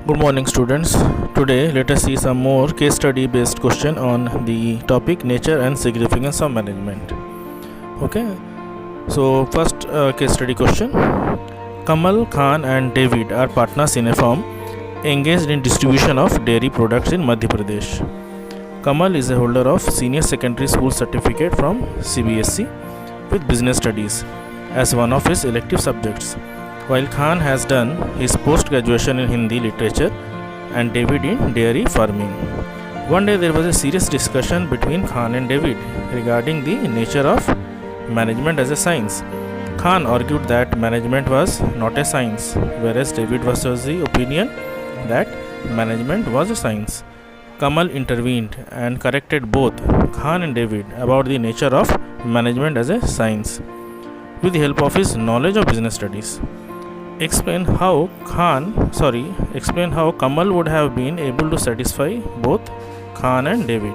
Good morning, students. Today let us see some more case study based question on the topic nature and significance of management. Okay, so first case study question. Kamal Khan and David are partners in a firm engaged in distribution of dairy products in Madhya Pradesh. Kamal is a holder of senior secondary school certificate from CBSE with business studies as one of his elective subjects, while Khan has done his post-graduation in Hindi literature and David in dairy farming. One day there was a serious discussion between Khan and David regarding the nature of management as a science. Khan argued that management was not a science, whereas David was of the opinion that management was a science. Kamal intervened and corrected both Khan and David about the nature of management as a science with the help of his knowledge of business studies. Explain how Kamal would have been able to satisfy both Khan and David.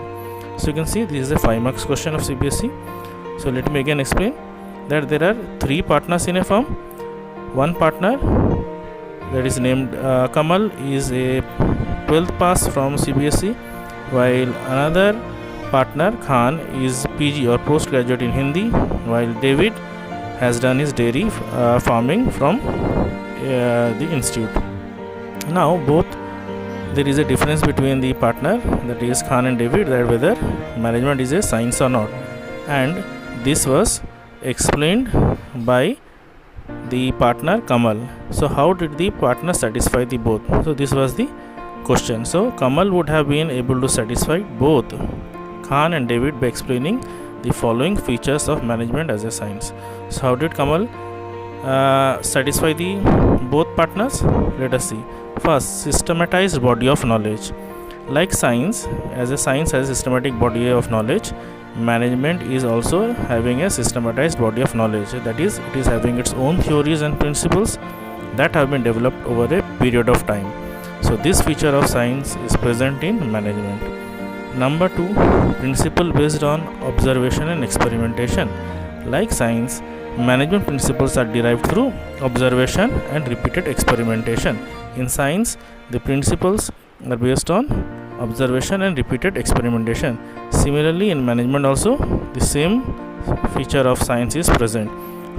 So you can see this is a 5 marks question of CBSE. So let me again explain that there are 3 partners in a firm. One partner, that is named Kamal, is a 12th pass from CBSE, while another partner Khan is PG or postgraduate in Hindi, while David has done his dairy farming from the institute. Now there is a difference between the partner, that is Khan and David, that whether management is a science or not, and this was explained by the partner Kamal. So how did the partner satisfy the both? So this was the question. So Kamal would have been able to satisfy both Khan and David by explaining the following features of management as a science. So how did Kamal satisfy the both partners? Let us see. First, systematized body of knowledge. Like science, as a science has a systematic body of knowledge, management is also having a systematized body of knowledge. That is, it is having its own theories and principles that have been developed over a period of time. So this feature of science is present in management. Number 2, principle based on observation and experimentation. Like science, management principles are derived through observation and repeated experimentation. In science, the principles are based on observation and repeated experimentation. Similarly, in management also, the same feature of science is present.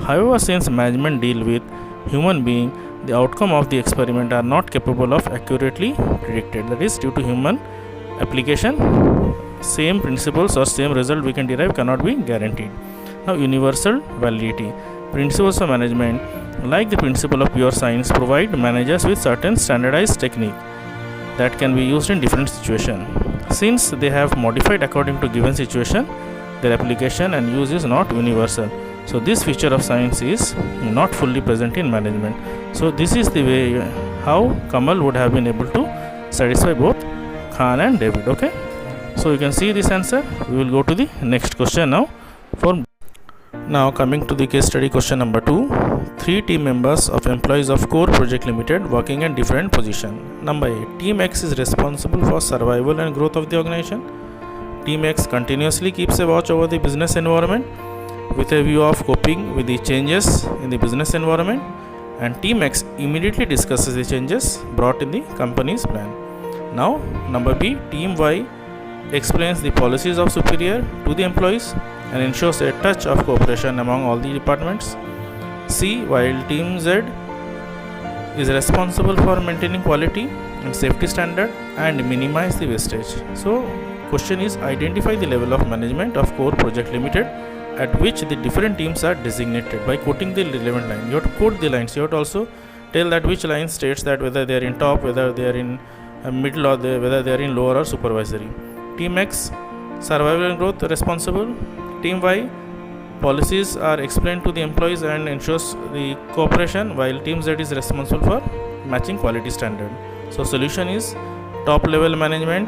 However, since management deal with human being, the outcome of the experiment are not capable of accurately predicted. That is, due to human application, same principles or same result we can derive cannot be guaranteed. Now, universal validity. Principles of management, like the principle of pure science, provide managers with certain standardized technique that can be used in different situations. Since they have modified according to given situation, their application and use is not universal. So this feature of science is not fully present in management. So this is the way how Kamal would have been able to satisfy both Khan and David. Okay, so you can see this answer. We will go to the next question now. Now coming to the case study question number 2. 3 team members of employees of Core Project Limited working in different positions. Number 8. Team X is responsible for survival and growth of the organization. Team X continuously keeps a watch over the business environment with a view of coping with the changes in the business environment, and Team X immediately discusses the changes brought in the company's plan. Now number B. Team Y explains the policies of superior to the employees and ensures a touch of cooperation among all the departments. C. While Team Z is responsible for maintaining quality and safety standard and minimize the wastage. So question is, identify the level of management of Core Project Limited at which the different teams are designated by quoting the relevant line. You have to quote the lines. You have to also tell that which line states that whether they are in top, whether they are in middle, or whether they are in lower or supervisory. Team X, survival and growth responsible. Team Y, policies are explained to the employees and ensures the cooperation, while Team Z is responsible for matching quality standard. So solution is top level management.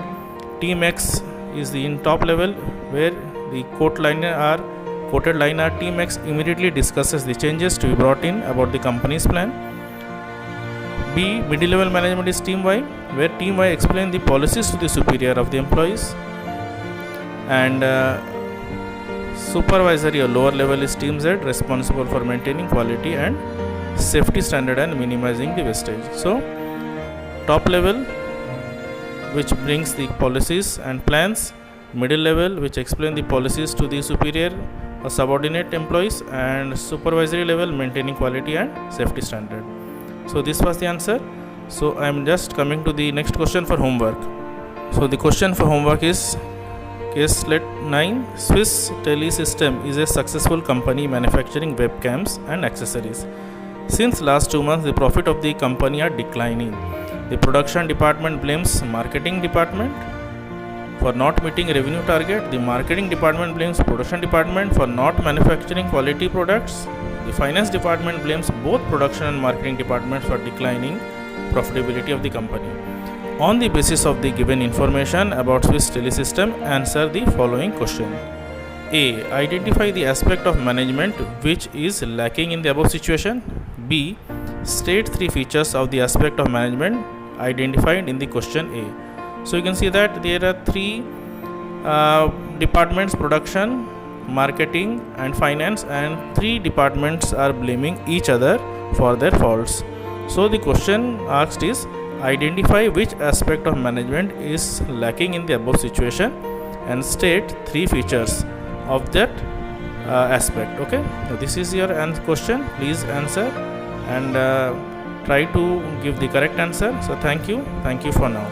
Team X is the in top level, where the quoted line are Team X immediately discusses the changes to be brought in about the company's plan. B. Middle level management is Team Y, where Team Y explain the policies to the superior of the employees, and supervisory or lower level is Team Z, responsible for maintaining quality and safety standard and minimizing the wastage. So top level, which brings the policies and plans, middle level, which explain the policies to the superior or subordinate employees, and supervisory level, maintaining quality and safety standard. So this was the answer. So I am just coming to the next question for homework. So the question for homework is case let 9. Swiss Telesystem is a successful company manufacturing webcams and accessories. Since last 2 months, the profit of the company are declining. The production department blames marketing department for not meeting revenue target. The marketing department blames production department for not manufacturing quality products. The finance department blames both production and marketing departments for declining profitability of the company. On the basis of the given information about Swiss Telesystem, answer the following question. A. Identify the aspect of management which is lacking in the above situation. B. State 3 features of the aspect of management identified in the question A. So you can see that there are 3 departments: production, marketing and finance, and 3 departments are blaming each other for their faults. So the question asked is, identify which aspect of management is lacking in the above situation and state 3 features of that aspect. Okay, so this is your question. Please answer and try to give the correct answer. So thank you for now.